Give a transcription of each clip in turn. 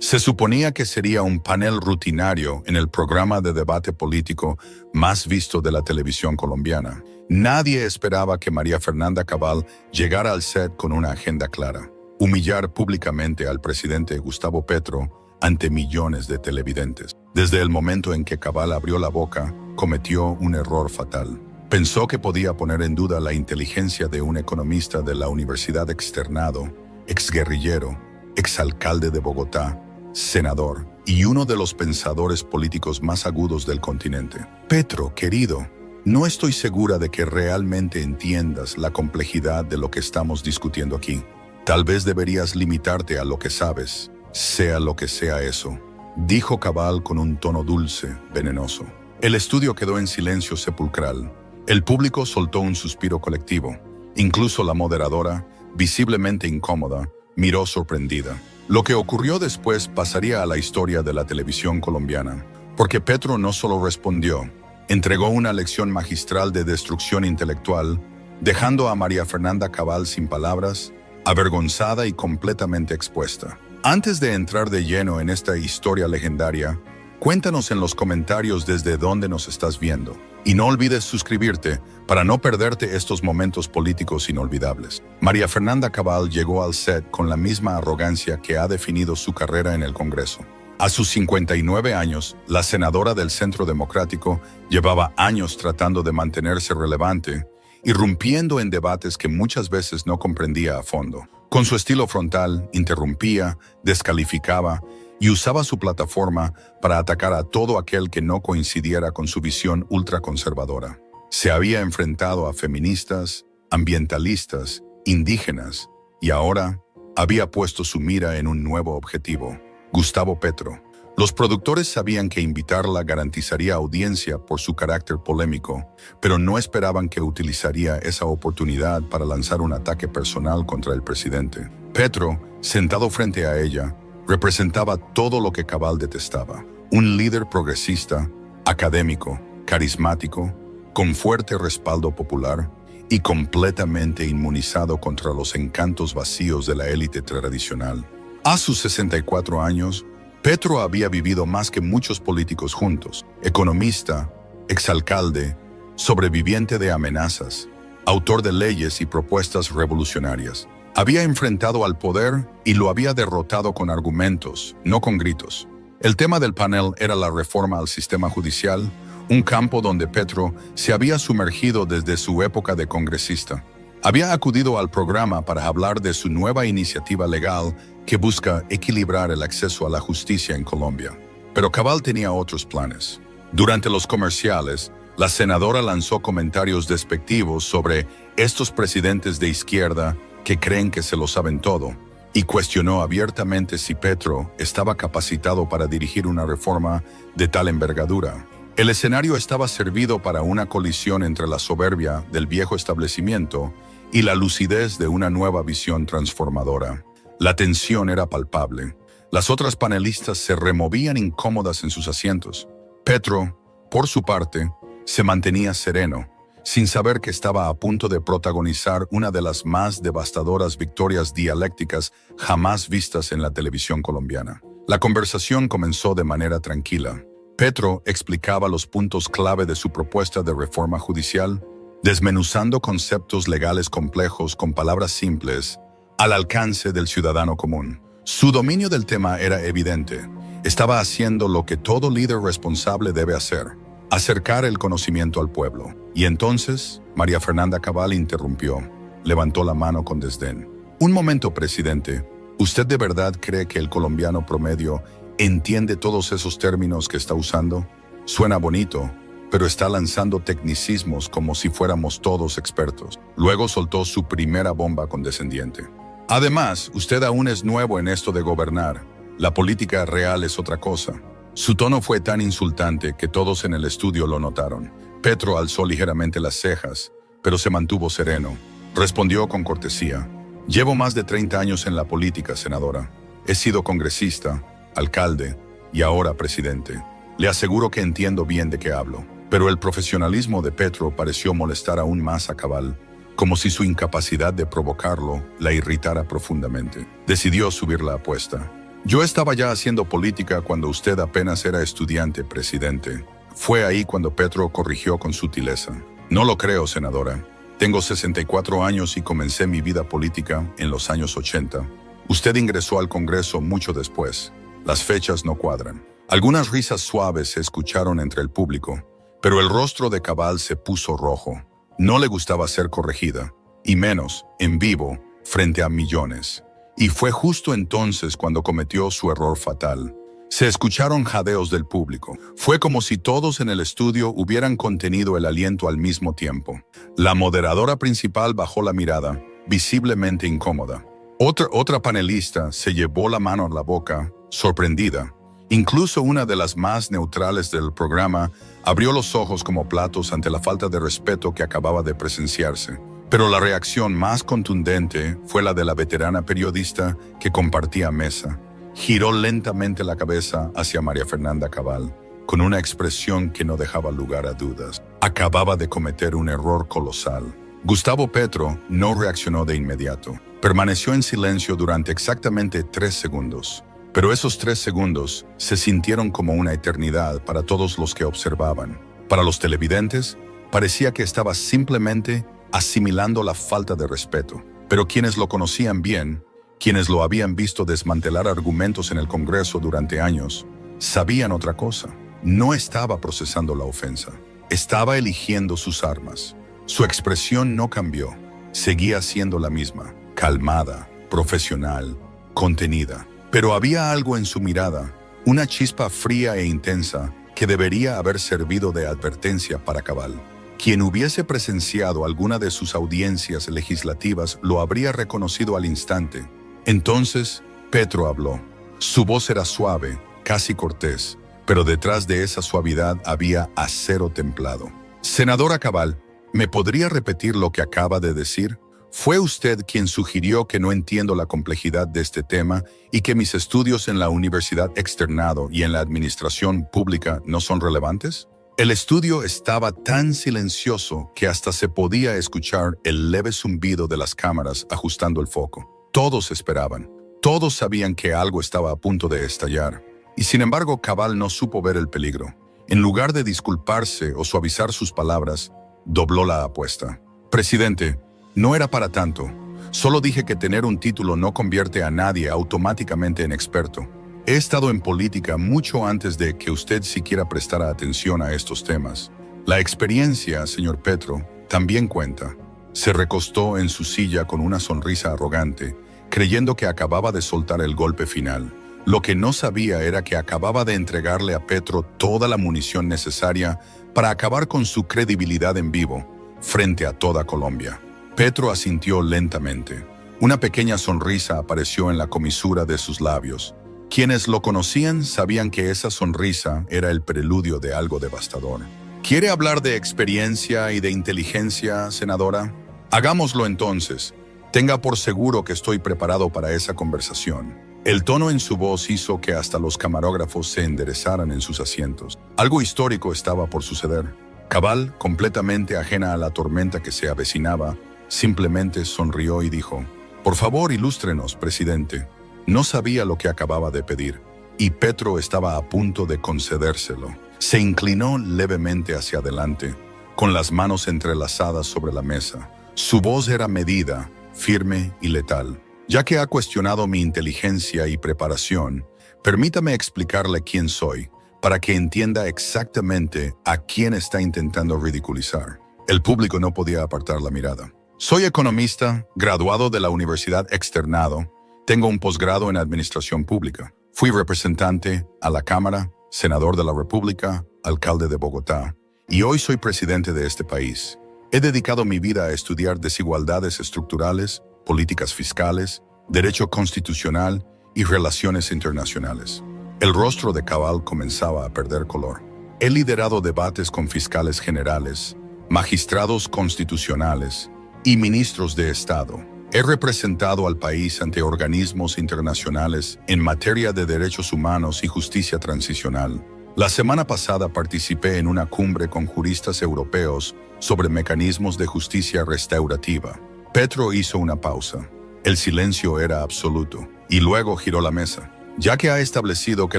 Se suponía que sería un panel rutinario en el programa de debate político más visto de la televisión colombiana. Nadie esperaba que María Fernanda Cabal llegara al set con una agenda clara: humillar públicamente al presidente Gustavo Petro ante millones de televidentes. Desde el momento en que Cabal abrió la boca, cometió un error fatal. Pensó que podía poner en duda la inteligencia de un economista de la universidad externado, exguerrillero, exalcalde de Bogotá, senador y uno de los pensadores políticos más agudos del continente. Petro, querido, no estoy segura de que realmente entiendas la complejidad de lo que estamos discutiendo aquí. Tal vez deberías limitarte a lo que sabes, sea lo que sea eso, dijo Cabal con un tono dulce, venenoso. El estudio quedó en silencio sepulcral. El público soltó un suspiro colectivo. Incluso la moderadora, visiblemente incómoda, miró sorprendida. Lo que ocurrió después pasaría a la historia de la televisión colombiana, porque Petro no solo respondió, entregó una lección magistral de destrucción intelectual, dejando a María Fernanda Cabal sin palabras, avergonzada y completamente expuesta. Antes de entrar de lleno en esta historia legendaria, cuéntanos en los comentarios desde dónde nos estás viendo. Y no olvides suscribirte para no perderte estos momentos políticos inolvidables. María Fernanda Cabal llegó al set con la misma arrogancia que ha definido su carrera en el Congreso. A sus 59 años, la senadora del Centro Democrático llevaba años tratando de mantenerse relevante, irrumpiendo en debates que muchas veces no comprendía a fondo. Con su estilo frontal, interrumpía, descalificaba y usaba su plataforma para atacar a todo aquel que no coincidiera con su visión ultraconservadora. Se había enfrentado a feministas, ambientalistas, indígenas, y ahora había puesto su mira en un nuevo objetivo: Gustavo Petro. Los productores sabían que invitarla garantizaría audiencia por su carácter polémico, pero no esperaban que utilizaría esa oportunidad para lanzar un ataque personal contra el presidente. Petro, sentado frente a ella, representaba todo lo que Cabal detestaba: un líder progresista, académico, carismático, con fuerte respaldo popular y completamente inmunizado contra los encantos vacíos de la élite tradicional. A sus 64 años, Petro había vivido más que muchos políticos juntos: economista, exalcalde, sobreviviente de amenazas, autor de leyes y propuestas revolucionarias. Había enfrentado al poder y lo había derrotado con argumentos, no con gritos. El tema del panel era la reforma al sistema judicial, un campo donde Petro se había sumergido desde su época de congresista. Había acudido al programa para hablar de su nueva iniciativa legal que busca equilibrar el acceso a la justicia en Colombia. Pero Cabal tenía otros planes. Durante los comerciales, la senadora lanzó comentarios despectivos sobre estos presidentes de izquierda que creen que se lo saben todo, y cuestionó abiertamente si Petro estaba capacitado para dirigir una reforma de tal envergadura. El escenario estaba servido para una colisión entre la soberbia del viejo establecimiento y la lucidez de una nueva visión transformadora. La tensión era palpable. Las otras panelistas se removían incómodas en sus asientos. Petro, por su parte, se mantenía sereno, sin saber que estaba a punto de protagonizar una de las más devastadoras victorias dialécticas jamás vistas en la televisión colombiana. La conversación comenzó de manera tranquila. Petro explicaba los puntos clave de su propuesta de reforma judicial, desmenuzando conceptos legales complejos con palabras simples, al alcance del ciudadano común. Su dominio del tema era evidente. Estaba haciendo lo que todo líder responsable debe hacer: acercar el conocimiento al pueblo. Y entonces, María Fernanda Cabal interrumpió. Levantó la mano con desdén. Un momento, presidente. ¿Usted de verdad cree que el colombiano promedio entiende todos esos términos que está usando? Suena bonito, pero está lanzando tecnicismos como si fuéramos todos expertos. Luego soltó su primera bomba condescendiente. Además, usted aún es nuevo en esto de gobernar. La política real es otra cosa. Su tono fue tan insultante que todos en el estudio lo notaron. Petro alzó ligeramente las cejas, pero se mantuvo sereno. Respondió con cortesía: llevo más de 30 años en la política, senadora. He sido congresista, alcalde y ahora presidente. Le aseguro que entiendo bien de qué hablo. Pero el profesionalismo de Petro pareció molestar aún más a Cabal, como si su incapacidad de provocarlo la irritara profundamente. Decidió subir la apuesta. Yo estaba ya haciendo política cuando usted apenas era estudiante, presidente. Fue ahí cuando Petro corrigió con sutileza. No lo creo, senadora. Tengo 64 años y comencé mi vida política en los años 80. Usted ingresó al Congreso mucho después. Las fechas no cuadran. Algunas risas suaves se escucharon entre el público, pero el rostro de Cabal se puso rojo. No le gustaba ser corregida, y menos, en vivo, frente a millones. Y fue justo entonces cuando cometió su error fatal. Se escucharon jadeos del público. Fue como si todos en el estudio hubieran contenido el aliento al mismo tiempo. La moderadora principal bajó la mirada, visiblemente incómoda. Otra panelista se llevó la mano a la boca, sorprendida. Incluso una de las más neutrales del programa abrió los ojos como platos ante la falta de respeto que acababa de presenciarse. Pero la reacción más contundente fue la de la veterana periodista que compartía mesa. Giró lentamente la cabeza hacia María Fernanda Cabal, con una expresión que no dejaba lugar a dudas. Acababa de cometer un error colosal. Gustavo Petro no reaccionó de inmediato. Permaneció en silencio durante exactamente 3 segundos. Pero esos 3 segundos se sintieron como una eternidad para todos los que observaban. Para los televidentes, parecía que estaba simplemente asimilando la falta de respeto. Pero quienes lo conocían bien, quienes lo habían visto desmantelar argumentos en el Congreso durante años, sabían otra cosa. No estaba procesando la ofensa. Estaba eligiendo sus armas. Su expresión no cambió. Seguía siendo la misma, calmada, profesional, contenida. Pero había algo en su mirada, una chispa fría e intensa que debería haber servido de advertencia para Cabal. Quien hubiese presenciado alguna de sus audiencias legislativas lo habría reconocido al instante. Entonces, Petro habló. Su voz era suave, casi cortés, pero detrás de esa suavidad había acero templado. Senadora Cabal, ¿me podría repetir lo que acaba de decir? ¿Fue usted quien sugirió que no entiendo la complejidad de este tema y que mis estudios en la Universidad Externado y en la administración pública no son relevantes? El estudio estaba tan silencioso que hasta se podía escuchar el leve zumbido de las cámaras ajustando el foco. Todos esperaban. Todos sabían que algo estaba a punto de estallar. Y sin embargo, Cabal no supo ver el peligro. En lugar de disculparse o suavizar sus palabras, dobló la apuesta. Presidente, no era para tanto. Solo dije que tener un título no convierte a nadie automáticamente en experto. He estado en política mucho antes de que usted siquiera prestara atención a estos temas. La experiencia, señor Petro, también cuenta. Se recostó en su silla con una sonrisa arrogante, creyendo que acababa de soltar el golpe final. Lo que no sabía era que acababa de entregarle a Petro toda la munición necesaria para acabar con su credibilidad en vivo, frente a toda Colombia. Petro asintió lentamente. Una pequeña sonrisa apareció en la comisura de sus labios. Quienes lo conocían sabían que esa sonrisa era el preludio de algo devastador. ¿Quiere hablar de experiencia y de inteligencia, senadora? Hagámoslo entonces. Tenga por seguro que estoy preparado para esa conversación. El tono en su voz hizo que hasta los camarógrafos se enderezaran en sus asientos. Algo histórico estaba por suceder. Cabal, completamente ajena a la tormenta que se avecinaba, simplemente sonrió y dijo: «Por favor, ilústrenos, presidente». No sabía lo que acababa de pedir, y Petro estaba a punto de concedérselo. Se inclinó levemente hacia adelante, con las manos entrelazadas sobre la mesa. Su voz era medida, firme y letal. Ya que ha cuestionado mi inteligencia y preparación, permítame explicarle quién soy, para que entienda exactamente a quién está intentando ridiculizar. El público no podía apartar la mirada. Soy economista, graduado de la Universidad Externado. Tengo un posgrado en Administración Pública. Fui representante a la Cámara, senador de la República, alcalde de Bogotá, y hoy soy presidente de este país. He dedicado mi vida a estudiar desigualdades estructurales, políticas fiscales, derecho constitucional y relaciones internacionales. El rostro de Cabal comenzaba a perder color. He liderado debates con fiscales generales, magistrados constitucionales y ministros de Estado. He representado al país ante organismos internacionales en materia de derechos humanos y justicia transicional. La semana pasada participé en una cumbre con juristas europeos sobre mecanismos de justicia restaurativa. Petro hizo una pausa. El silencio era absoluto, y luego giró la mesa. Ya que ha establecido que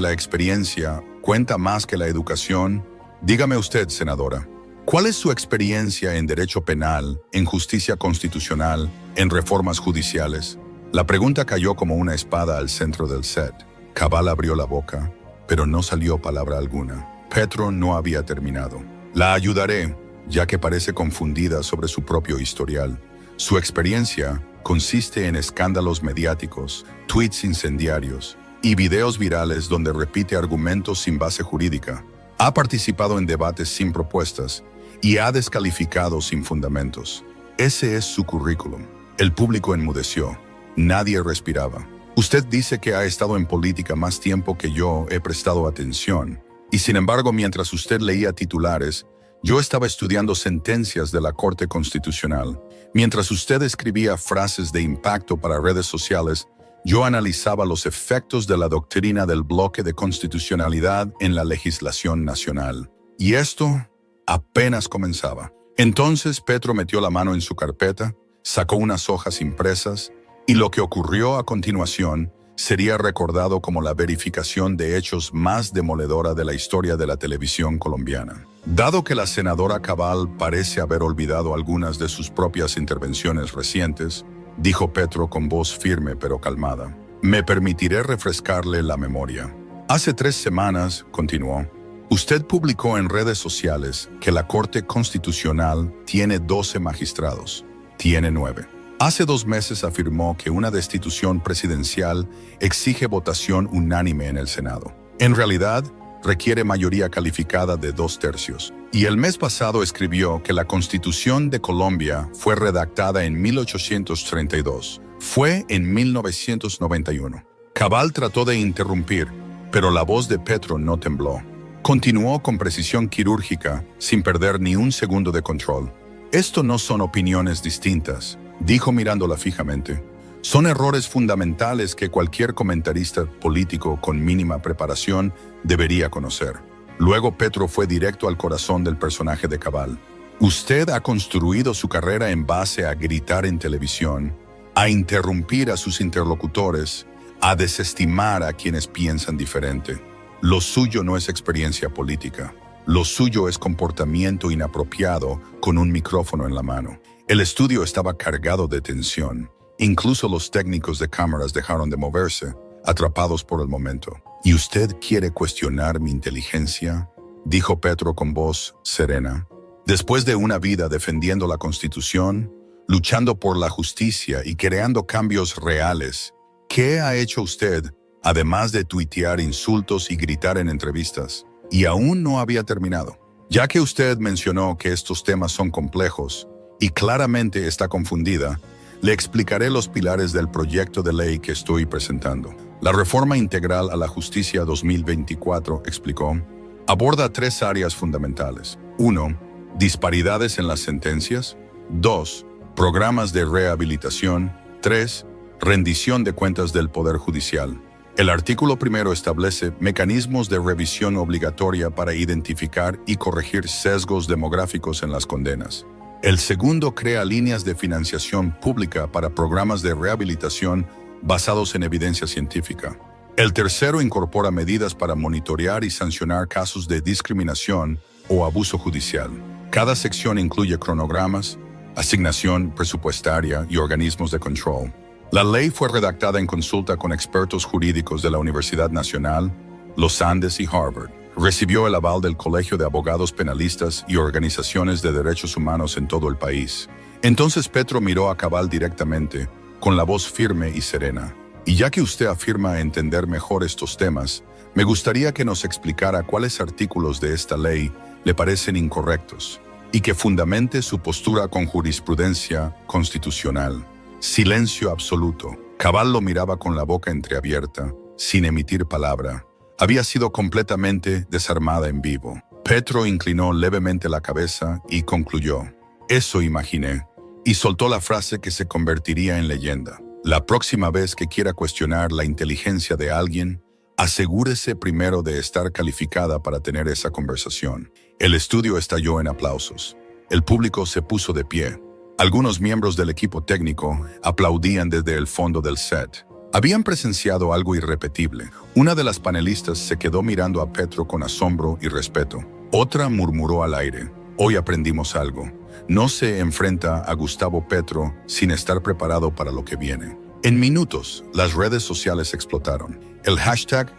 la experiencia cuenta más que la educación, dígame usted, senadora, ¿cuál es su experiencia en derecho penal, en justicia constitucional, en reformas judiciales? La pregunta cayó como una espada al centro del set. Cabal abrió la boca, pero no salió palabra alguna. Petro no había terminado. La ayudaré, ya que parece confundida sobre su propio historial. Su experiencia consiste en escándalos mediáticos, tweets incendiarios y videos virales donde repite argumentos sin base jurídica. Ha participado en debates sin propuestas y ha descalificado sin fundamentos. Ese es su currículum. El público enmudeció. Nadie respiraba. Usted dice que ha estado en política más tiempo que yo he prestado atención. Y sin embargo, mientras usted leía titulares, yo estaba estudiando sentencias de la Corte Constitucional. Mientras usted escribía frases de impacto para redes sociales, yo analizaba los efectos de la doctrina del bloque de constitucionalidad en la legislación nacional. Y esto apenas comenzaba. Entonces Petro metió la mano en su carpeta, sacó unas hojas impresas, y lo que ocurrió a continuación sería recordado como la verificación de hechos más demoledora de la historia de la televisión colombiana. Dado que la senadora Cabal parece haber olvidado algunas de sus propias intervenciones recientes, dijo Petro con voz firme pero calmada, me permitiré refrescarle la memoria. Hace 3 semanas, continuó, usted publicó en redes sociales que la Corte Constitucional tiene 12 magistrados. Tiene 9. Hace 2 meses afirmó que una destitución presidencial exige votación unánime en el Senado. En realidad, requiere mayoría calificada de 2/3. Y el mes pasado escribió que la Constitución de Colombia fue redactada en 1832. Fue en 1991. Cabal trató de interrumpir, pero la voz de Petro no tembló. Continuó con precisión quirúrgica, sin perder ni un segundo de control. Esto no son opiniones distintas, dijo mirándola fijamente. Son errores fundamentales que cualquier comentarista político con mínima preparación debería conocer. Luego Petro fue directo al corazón del personaje de Cabal. Usted ha construido su carrera en base a gritar en televisión, a interrumpir a sus interlocutores, a desestimar a quienes piensan diferente. Lo suyo no es experiencia política. Lo suyo es comportamiento inapropiado con un micrófono en la mano. El estudio estaba cargado de tensión. Incluso los técnicos de cámaras dejaron de moverse, atrapados por el momento. ¿Y usted quiere cuestionar mi inteligencia?, dijo Petro con voz serena. Después de una vida defendiendo la Constitución, luchando por la justicia y creando cambios reales, ¿qué ha hecho usted, además de tuitear insultos y gritar en entrevistas? Y aún no había terminado. Ya que usted mencionó que estos temas son complejos y claramente está confundida, le explicaré los pilares del proyecto de ley que estoy presentando. La reforma integral a la justicia 2024, explicó, aborda 3 áreas fundamentales. 1. Disparidades en las sentencias. 2. Programas de rehabilitación. 3. Rendición de cuentas del Poder Judicial. El artículo 1 establece mecanismos de revisión obligatoria para identificar y corregir sesgos demográficos en las condenas. El segundo crea líneas de financiación pública para programas de rehabilitación basados en evidencia científica. El tercero incorpora medidas para monitorear y sancionar casos de discriminación o abuso judicial. Cada sección incluye cronogramas, asignación presupuestaria y organismos de control. La ley fue redactada en consulta con expertos jurídicos de la Universidad Nacional, los Andes y Harvard. Recibió el aval del Colegio de Abogados Penalistas y organizaciones de derechos humanos en todo el país. Entonces Petro miró a Cabal directamente, con la voz firme y serena. Y ya que usted afirma entender mejor estos temas, me gustaría que nos explicara cuáles artículos de esta ley le parecen incorrectos y que fundamente su postura con jurisprudencia constitucional. Silencio absoluto. Cabal lo miraba con la boca entreabierta, sin emitir palabra. Había sido completamente desarmada en vivo. Petro inclinó levemente la cabeza y concluyó. Eso imaginé. Y soltó la frase que se convertiría en leyenda. La próxima vez que quiera cuestionar la inteligencia de alguien, asegúrese primero de estar calificada para tener esa conversación. El estudio estalló en aplausos. El público se puso de pie. Algunos miembros del equipo técnico aplaudían desde el fondo del set. Habían presenciado algo irrepetible. Una de las panelistas se quedó mirando a Petro con asombro y respeto. Otra murmuró al aire: hoy aprendimos algo. No se enfrenta a Gustavo Petro sin estar preparado para lo que viene. En minutos, las redes sociales explotaron. El hashtag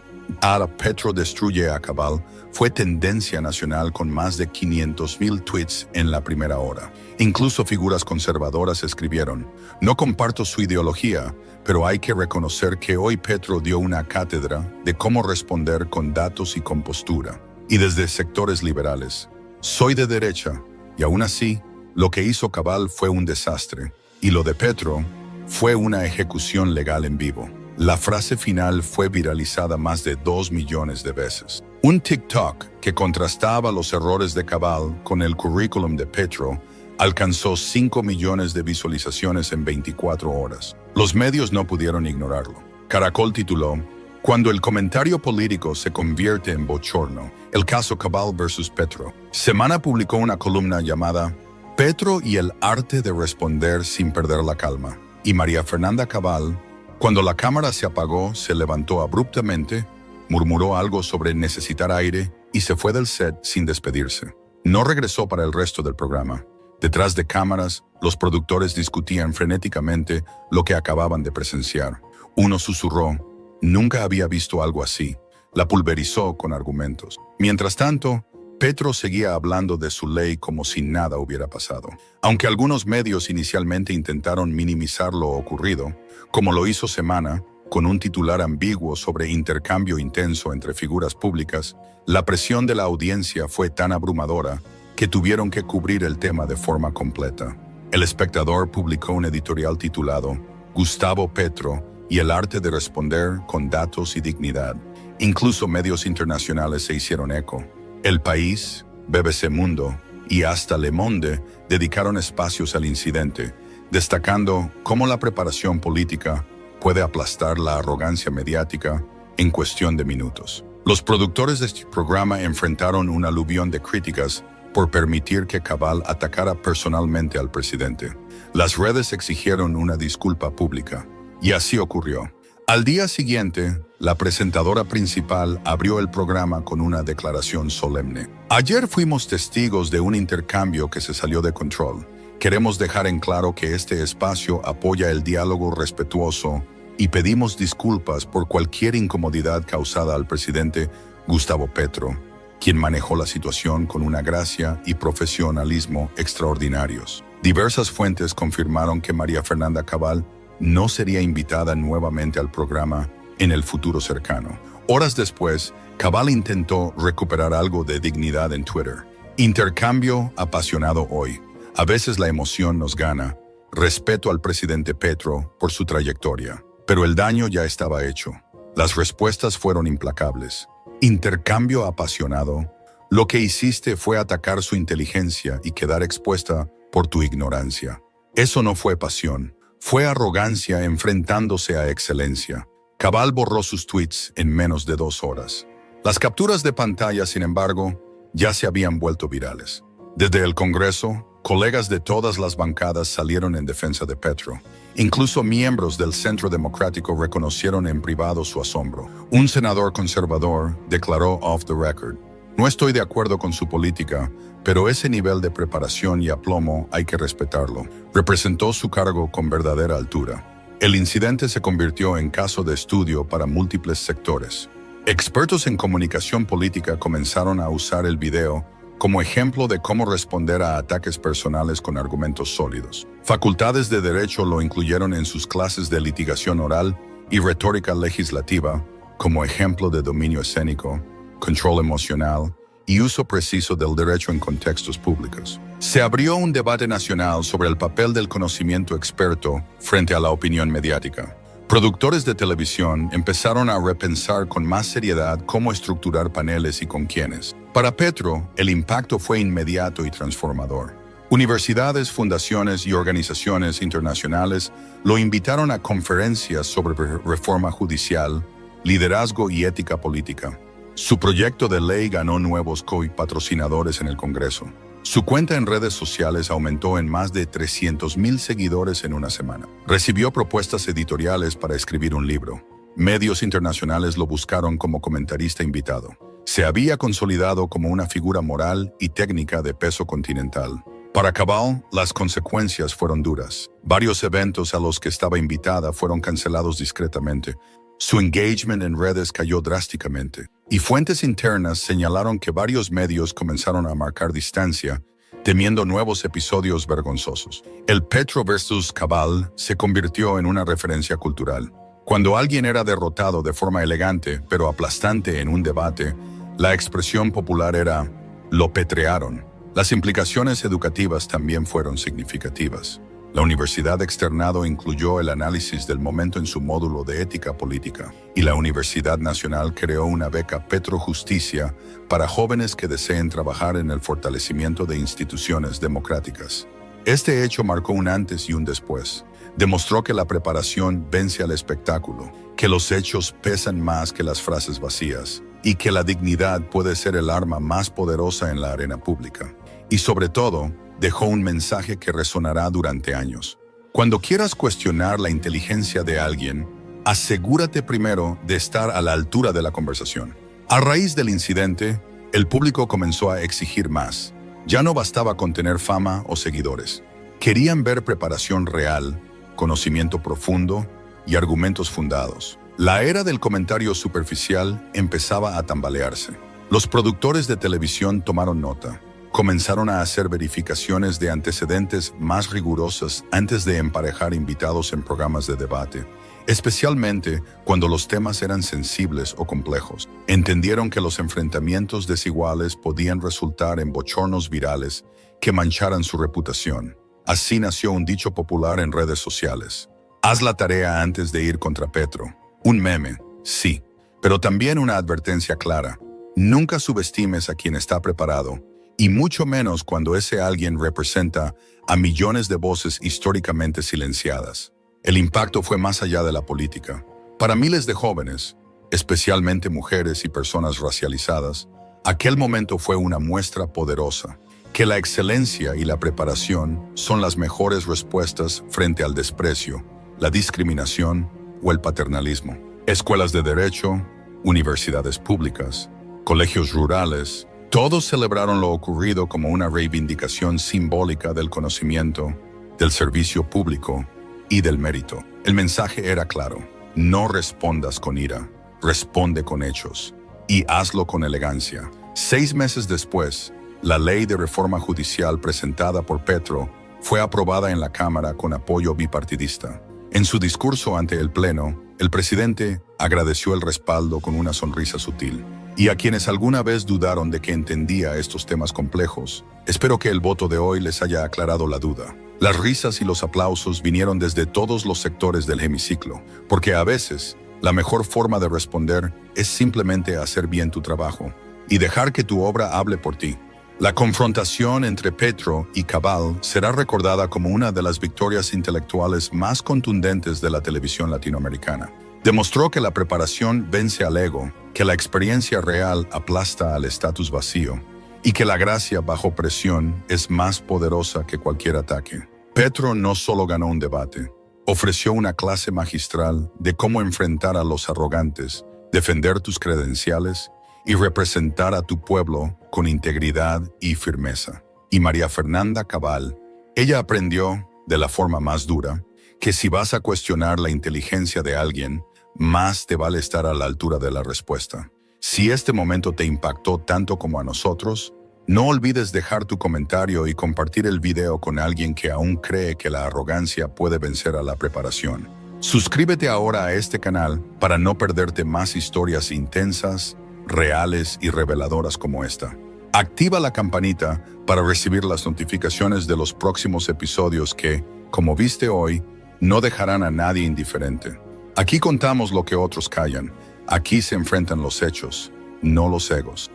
#Petro destruye a Cabal fue tendencia nacional con más de 500,000 tweets en la primera hora. Incluso figuras conservadoras escribieron: no comparto su ideología, pero hay que reconocer que hoy Petro dio una cátedra de cómo responder con datos y con postura. Y desde sectores liberales: soy de derecha, y aún así, lo que hizo Cabal fue un desastre, y lo de Petro fue una ejecución legal en vivo. La frase final fue viralizada más de 2 millones de veces. Un TikTok que contrastaba los errores de Cabal con el currículum de Petro alcanzó 5 millones de visualizaciones en 24 horas. Los medios no pudieron ignorarlo. Caracol tituló: cuando el comentario político se convierte en bochorno, el caso Cabal versus Petro. Semana publicó una columna llamada Petro y el arte de responder sin perder la calma. Y María Fernanda Cabal, cuando la cámara se apagó, se levantó abruptamente, murmuró algo sobre necesitar aire y se fue del set sin despedirse. No regresó para el resto del programa. Detrás de cámaras, los productores discutían frenéticamente lo que acababan de presenciar. Uno susurró: nunca había visto algo así. La pulverizó con argumentos. Mientras tanto, Petro seguía hablando de su ley como si nada hubiera pasado. Aunque algunos medios inicialmente intentaron minimizar lo ocurrido, como lo hizo Semana, con un titular ambiguo sobre intercambio intenso entre figuras públicas, la presión de la audiencia fue tan abrumadora que tuvieron que cubrir el tema de forma completa. El Espectador publicó un editorial titulado Gustavo Petro y el arte de responder con datos y dignidad. Incluso medios internacionales se hicieron eco. El País, BBC Mundo y hasta Le Monde dedicaron espacios al incidente, destacando cómo la preparación política puede aplastar la arrogancia mediática en cuestión de minutos. Los productores de este programa enfrentaron un aluvión de críticas por permitir que Cabal atacara personalmente al presidente. Las redes exigieron una disculpa pública, y así ocurrió. Al día siguiente, la presentadora principal abrió el programa con una declaración solemne. Ayer fuimos testigos de un intercambio que se salió de control. Queremos dejar en claro que este espacio apoya el diálogo respetuoso y pedimos disculpas por cualquier incomodidad causada al presidente Gustavo Petro, quien manejó la situación con una gracia y profesionalismo extraordinarios. Diversas fuentes confirmaron que María Fernanda Cabal no sería invitada nuevamente al programa en el futuro cercano. Horas después, Cabal intentó recuperar algo de dignidad en Twitter. Intercambio apasionado hoy. A veces la emoción nos gana. Respeto al presidente Petro por su trayectoria. Pero el daño ya estaba hecho. Las respuestas fueron implacables. Intercambio apasionado. Lo que hiciste fue atacar su inteligencia y quedar expuesta por tu ignorancia. Eso no fue pasión. Fue arrogancia enfrentándose a excelencia. Cabal borró sus tweets en menos de 2 horas. Las capturas de pantalla, sin embargo, ya se habían vuelto virales. Desde el Congreso, colegas de todas las bancadas salieron en defensa de Petro. Incluso miembros del Centro Democrático reconocieron en privado su asombro. Un senador conservador declaró off the record: no estoy de acuerdo con su política, pero ese nivel de preparación y aplomo hay que respetarlo. Representó su cargo con verdadera altura. El incidente se convirtió en caso de estudio para múltiples sectores. Expertos en comunicación política comenzaron a usar el video como ejemplo de cómo responder a ataques personales con argumentos sólidos. Facultades de Derecho lo incluyeron en sus clases de litigación oral y retórica legislativa como ejemplo de dominio escénico, control emocional y uso preciso del derecho en contextos públicos. Se abrió un debate nacional sobre el papel del conocimiento experto frente a la opinión mediática. Productores de televisión empezaron a repensar con más seriedad cómo estructurar paneles y con quiénes. Para Petro, el impacto fue inmediato y transformador. Universidades, fundaciones y organizaciones internacionales lo invitaron a conferencias sobre reforma judicial, liderazgo y ética política. Su proyecto de ley ganó nuevos patrocinadores en el Congreso. Su cuenta en redes sociales aumentó en más de 300,000 seguidores en una semana. Recibió propuestas editoriales para escribir un libro. Medios internacionales lo buscaron como comentarista invitado. Se había consolidado como una figura moral y técnica de peso continental. Para Cabal, las consecuencias fueron duras. Varios eventos a los que estaba invitada fueron cancelados discretamente. Su engagement en redes cayó drásticamente, y fuentes internas señalaron que varios medios comenzaron a marcar distancia, temiendo nuevos episodios vergonzosos. El Petro versus Cabal se convirtió en una referencia cultural. Cuando alguien era derrotado de forma elegante, pero aplastante en un debate, la expresión popular era «lo petrearon». Las implicaciones educativas también fueron significativas. La Universidad Externado incluyó el análisis del momento en su módulo de ética política, y la Universidad Nacional creó una beca Petro Justicia para jóvenes que deseen trabajar en el fortalecimiento de instituciones democráticas. Este hecho marcó un antes y un después. Demostró que la preparación vence al espectáculo, que los hechos pesan más que las frases vacías, y que la dignidad puede ser el arma más poderosa en la arena pública. Y sobre todo, dejó un mensaje que resonará durante años. Cuando quieras cuestionar la inteligencia de alguien, asegúrate primero de estar a la altura de la conversación. A raíz del incidente, el público comenzó a exigir más. Ya no bastaba con tener fama o seguidores. Querían ver preparación real, conocimiento profundo y argumentos fundados. La era del comentario superficial empezaba a tambalearse. Los productores de televisión tomaron nota. Comenzaron a hacer verificaciones de antecedentes más rigurosas antes de emparejar invitados en programas de debate, especialmente cuando los temas eran sensibles o complejos. Entendieron que los enfrentamientos desiguales podían resultar en bochornos virales que mancharan su reputación. Así nació un dicho popular en redes sociales: haz la tarea antes de ir contra Petro. Un meme, sí, pero también una advertencia clara: nunca subestimes a quien está preparado, y mucho menos cuando ese alguien representa a millones de voces históricamente silenciadas. El impacto fue más allá de la política. Para miles de jóvenes, especialmente mujeres y personas racializadas, aquel momento fue una muestra poderosa, que la excelencia y la preparación son las mejores respuestas frente al desprecio, la discriminación o el paternalismo. Escuelas de derecho, universidades públicas, colegios rurales, todos celebraron lo ocurrido como una reivindicación simbólica del conocimiento, del servicio público y del mérito. El mensaje era claro: no respondas con ira, responde con hechos, y hazlo con elegancia. 6 meses después, la ley de reforma judicial presentada por Petro fue aprobada en la Cámara con apoyo bipartidista. En su discurso ante el Pleno, el presidente agradeció el respaldo con una sonrisa sutil. Y a quienes alguna vez dudaron de que entendía estos temas complejos, espero que el voto de hoy les haya aclarado la duda. Las risas y los aplausos vinieron desde todos los sectores del hemiciclo, porque a veces la mejor forma de responder es simplemente hacer bien tu trabajo y dejar que tu obra hable por ti. La confrontación entre Petro y Cabal será recordada como una de las victorias intelectuales más contundentes de la televisión latinoamericana. Demostró que la preparación vence al ego, que la experiencia real aplasta al estatus vacío y que la gracia bajo presión es más poderosa que cualquier ataque. Petro no solo ganó un debate, ofreció una clase magistral de cómo enfrentar a los arrogantes, defender tus credenciales y representar a tu pueblo con integridad y firmeza. Y María Fernanda Cabal, ella aprendió, de la forma más dura, que si vas a cuestionar la inteligencia de alguien, más te vale estar a la altura de la respuesta. Si este momento te impactó tanto como a nosotros, no olvides dejar tu comentario y compartir el video con alguien que aún cree que la arrogancia puede vencer a la preparación. Suscríbete ahora a este canal para no perderte más historias intensas, reales y reveladoras como esta. Activa la campanita para recibir las notificaciones de los próximos episodios que, como viste hoy, no dejarán a nadie indiferente. Aquí contamos lo que otros callan. Aquí se enfrentan los hechos, no los egos.